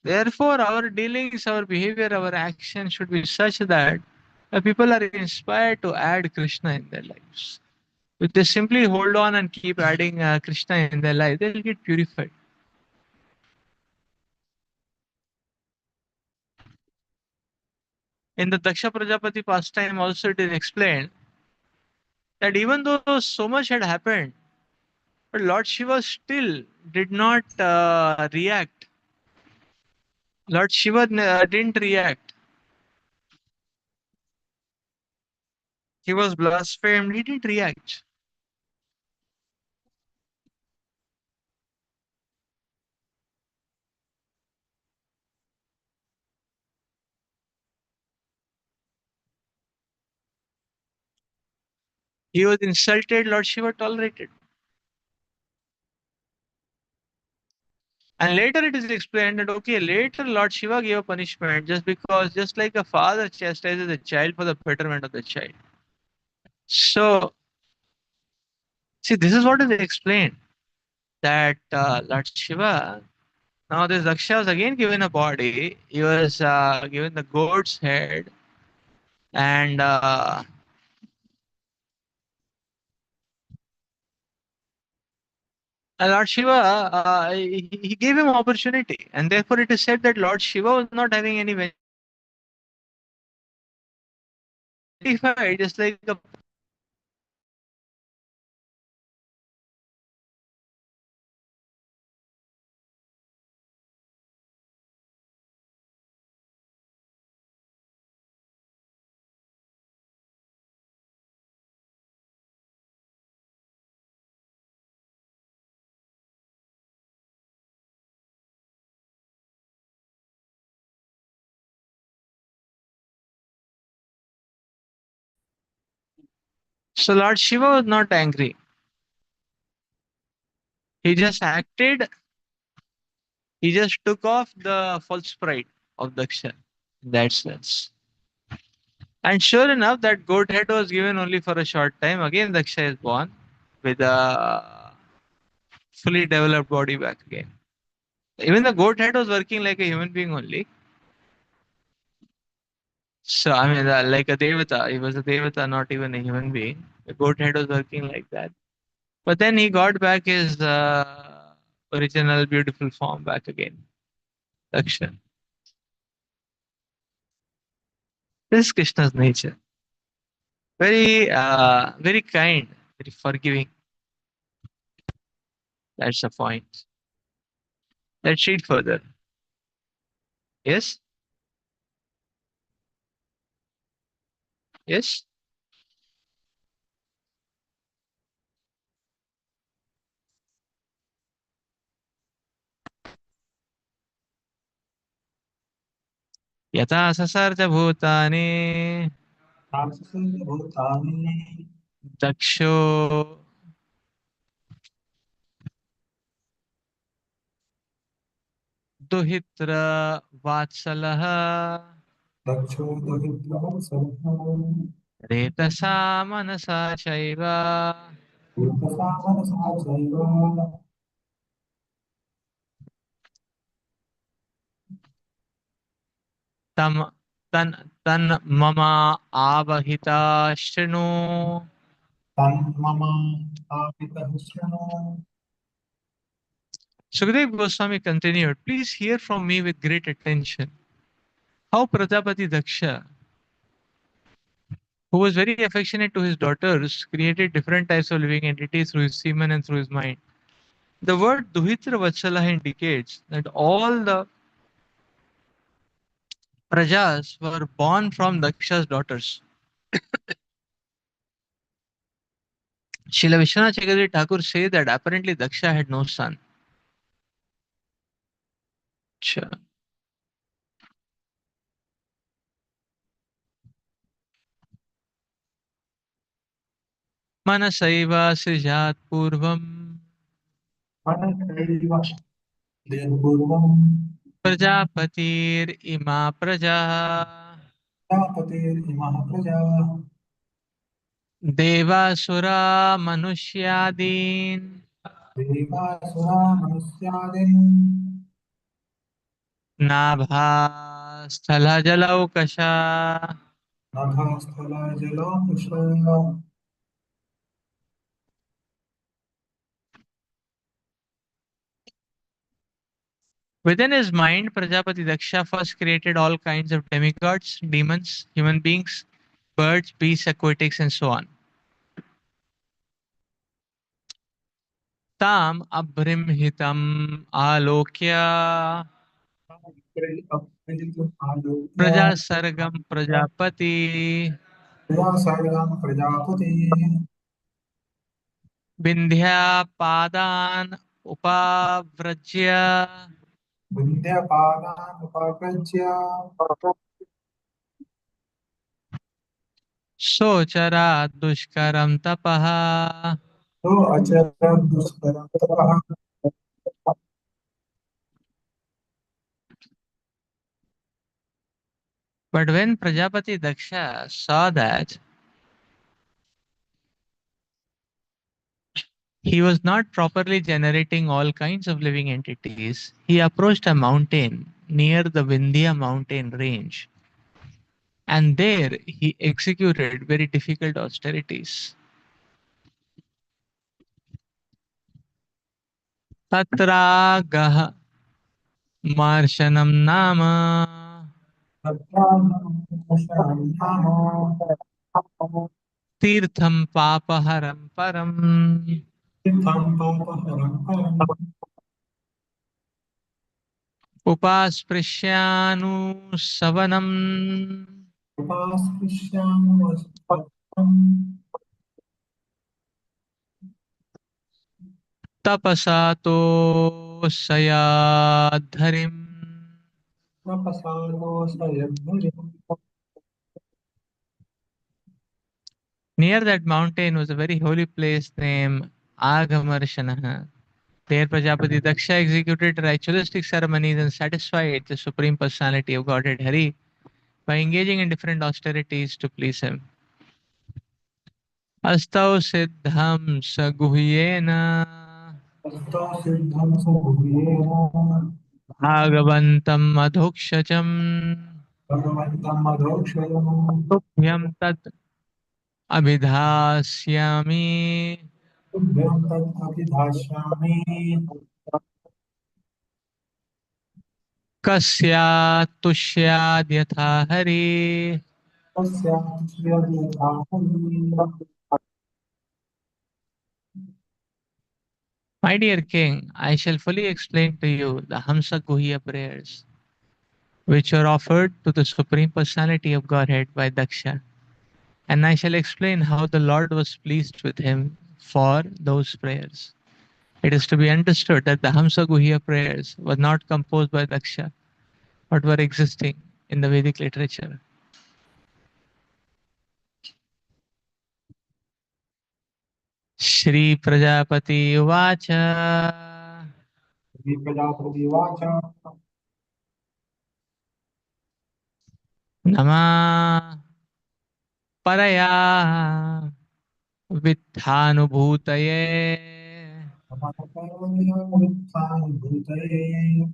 Therefore, our dealings, our behavior, our action should be such that people are inspired to add Krishna in their lives. If they simply hold on and keep adding Krishna in their life, they'll get purified. In the Daksha Prajapati pastime, also it is explained that even though so much had happened, but Lord Shiva still did not react. Lord Shiva didn't react. He was blasphemed. He didn't react. He was insulted. Lord Shiva tolerated. And later it is explained that okay, later Lord Shiva gave a punishment just because, just like a father chastises a child for the betterment of the child. So, see, this is what is explained that Lord Shiva, now this Daksha was again given a body. He was given the goat's head, and Lord Shiva, he gave him opportunity, and therefore it is said that Lord Shiva was not having any verified, just like a. So Lord Shiva was not angry. He just acted. He just took off the false pride of Daksha in that sense. And sure enough, that goat head was given only for a short time. Again, Daksha is born with a fully developed body back again. Even the goat head was working like a human being only. So I mean, like a devata. He was a devata, not even a human being. The goat head was working like that. But then he got back his original beautiful form back again. Daksha. This is Krishna's nature. Very, very kind, very forgiving. That's the point. Let's read further. Yes, yes. यथा ससर्ज भूतानि राक्षसभूतानि दक्षो दुहित्र वात्सलः दक्षो दहित्वा सर्वं रेतसा मनसा चैव रूपसामनसा चैव तम तन तन मम आवहिता शृणु. तन्मम आपितः शृणु Sukadeva Goswami continued, please hear from me with great attention how Prajapati Daksha, who was very affectionate to his daughters, created different types of living entities through his semen and through his mind. The word Duhitra Vatsala indicates that all the Prajas were born from Daksha's daughters. Srila Vishwanath Chakravarti Thakur said that apparently Daksha had no son. Sure. मनसैव सृजात् पूर्वम् मनसैव यत्पूर्वं प्रजापतिरिमा प्रजाः प्रजापतेरिमः प्रजाः देवासुरा मनुष्यादीन् देवासुरा मनुष्यादिन् नाभास्थलजलौकशा. नभःस्थलाजलाकुश Within his mind, Prajapati Daksha first created all kinds of demigods, demons, human beings, birds, beasts, aquatics, and so on. Tam abrimhitam alokya आलोक्य praja sargam prajapati प्रजासागरं Prajapati vindhya padan upavrajya विन्ध्यपादानुपाकृत्य sochara dushkaram tapaha. तो अचरं दुष्करं तपः But when Prajapati Daksha saw that he was not properly generating all kinds of living entities, he approached a mountain near the Vindhya mountain range, and there he executed very difficult austerities. Tatragah Marshanam Nama तत्राहं Tirtham Papaharam Param तीर्थं पापहरं परम् Upasprishyanu Savanam उपास्पृश्यामस्पदम् Tapasato Sayadharim. प्रपसादोषयद्धरिम् Near that mountain was a very holy place named Agamarshanah. There Prajapati Daksha executed ritualistic ceremonies and satisfied the Supreme Personality of Godhead Hari by engaging in different austerities to please him. Astau Siddham Saguhyena ततो सिद्धं स भुवेन भागवन्तम् अधोक्षजम् भगवन्तम् अधोक्षयम् तुभ्यं तत् अभिधास्यामि तुभ्यं तत् अभिधास्यामि कस्यात् तुष्याद्यथा Hari तस्यात् My dear king, I shall fully explain to you the Hamsa Guhya prayers, which are offered to the Supreme Personality of Godhead by Daksha. And I shall explain how the Lord was pleased with him for those prayers. It is to be understood that the Hamsa Guhya prayers were not composed by Daksha, but were existing in the Vedic literature. Shri Prajapati Uvacha प्रजापतिवाच Nama Paraya Vithanubhutaye भूतये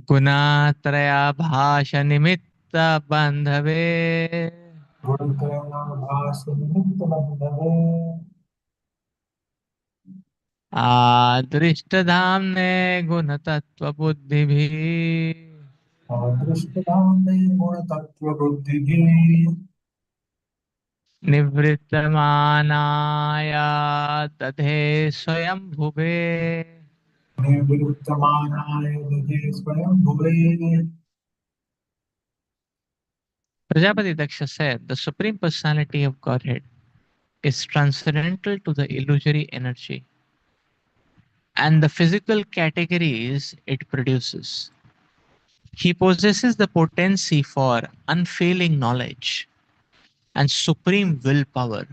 Gunatraya Nimitta Bandhave गुणत्रयनाभासनिमित्तबन्धवे Adrishtadhamne Gunatattva अदृष्टदाम्ने गुणतत्त्वबुद्धिभिः निवृत्तमानाया दधे स्वयंभुवे. निवृत्तमानाय दधे स्वयं भुवे Prajapati Daksha said, the Supreme Personality of Godhead is transcendental to the illusory energy and the physical categories it produces. He possesses the potency for unfailing knowledge and supreme willpower,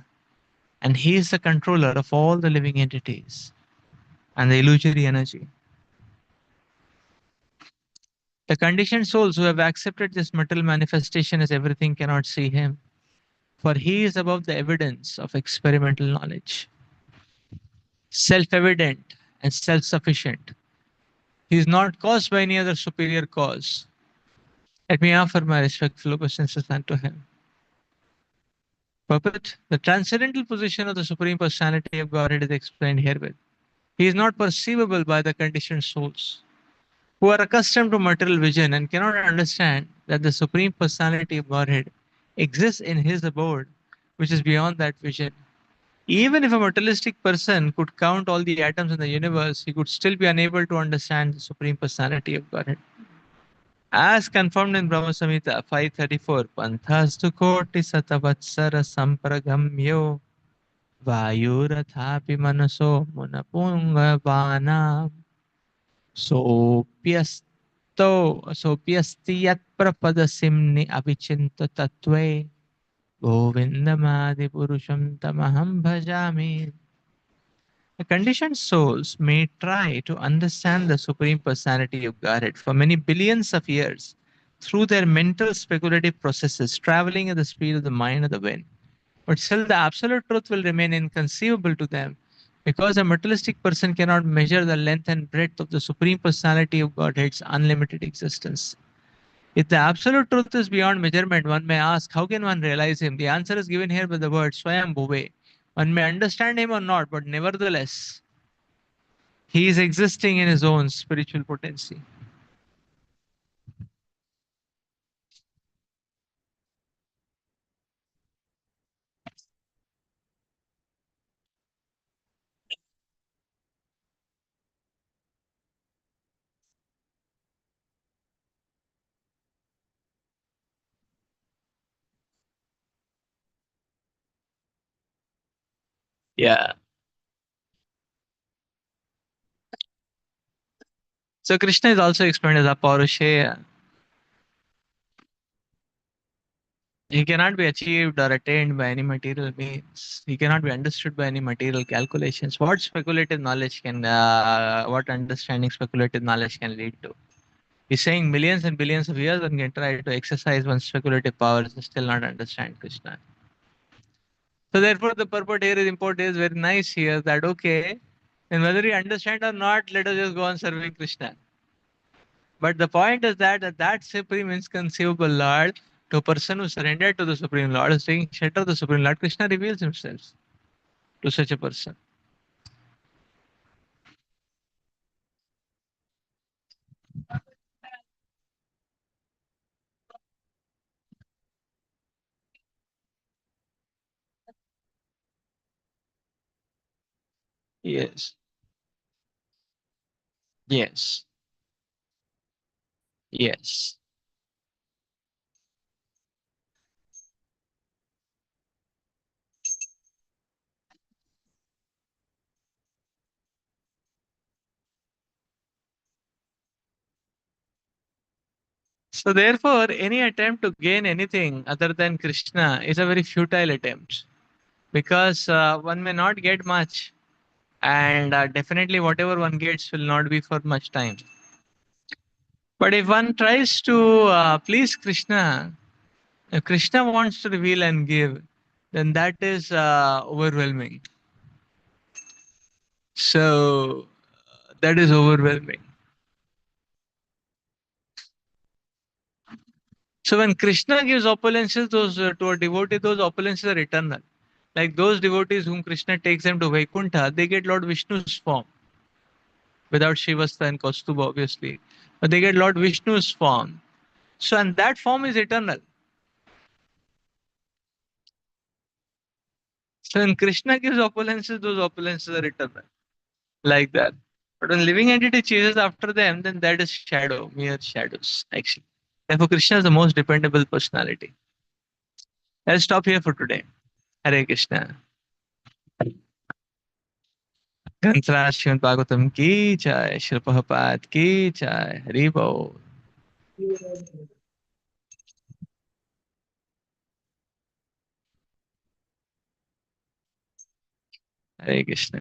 and he is the controller of all the living entities and the illusory energy. The conditioned souls who have accepted this material manifestation as everything cannot see him, for he is above the evidence of experimental knowledge, self evident and self sufficient. He is not caused by any other superior cause. Let me offer my respectful obeisances unto him. Purport: the transcendental position of the Supreme Personality of Godhead is explained herewith. He is not perceivable by the conditioned souls, who are accustomed to material vision and cannot understand that the Supreme Personality of Godhead exists in his abode, which is beyond that vision. Even if a materialistic person could count all the atoms in the universe, he could still be unable to understand the Supreme Personality of Godhead. As confirmed in Brahma Samhita 534, Panthastu Koti Satavatsara Sampragamyo Vayurathapi Manaso Munapungavana Sopyasto Sopyasti Yat Prapadasimni Avichinta Tatve Govindamadi Purusham Tamaham Bhajami. The conditioned souls may try to understand the Supreme Personality of Godhead for many billions of years through their mental speculative processes traveling at the speed of the mind of the wind. But still, the absolute truth will remain inconceivable to them because a materialistic person cannot measure the length and breadth of the Supreme Personality of Godhead's unlimited existence. If the absolute truth is beyond measurement, one may ask, how can one realize him? The answer is given here by the word Swayambhuve. One may understand him or not, but nevertheless, he is existing in his own spiritual potency. Yeah. So Krishna is also explained as Aparusheya. He cannot be achieved or attained by any material means. He cannot be understood by any material calculations. What speculative knowledge can, what understanding speculative knowledge can lead to? He's saying millions and billions of years one can try to exercise one's speculative powers and still not understand Krishna. So therefore, the purport here is important is very nice here that okay, And whether you understand or not, let us just go on serving Krishna. But the point is that that supreme inconceivable Lord, to a person who surrendered to the Supreme Lord, who's taking shelter of the Supreme Lord, Krishna reveals himself to such a person. Yes. Yes. Yes. So therefore, any attempt to gain anything other than Krishna is a very futile attempt because one may not get much, and definitely whatever one gets will not be for much time. But if one tries to please Krishna, if Krishna wants to reveal and give, then that is overwhelming. So that is overwhelming. So when Krishna gives opulences, those to a devotee, those opulences are eternal. Like those devotees whom Krishna takes them to Vaikuntha, they get Lord Vishnu's form without Shivasta and Kaustuba, obviously. But they get Lord Vishnu's form. So, and that form is eternal. So when Krishna gives opulences, those opulences are eternal. Like that. But when living entity chases after them, then that is shadow, mere shadows, actually. Therefore, Krishna is the most dependable personality. Let's stop here for today. Hare Krishna. ग्रंथराज Shrimad Bhagavatam की जय, श्री प्रभुपाद की जय, हरि बोल। हरे कृष्ण।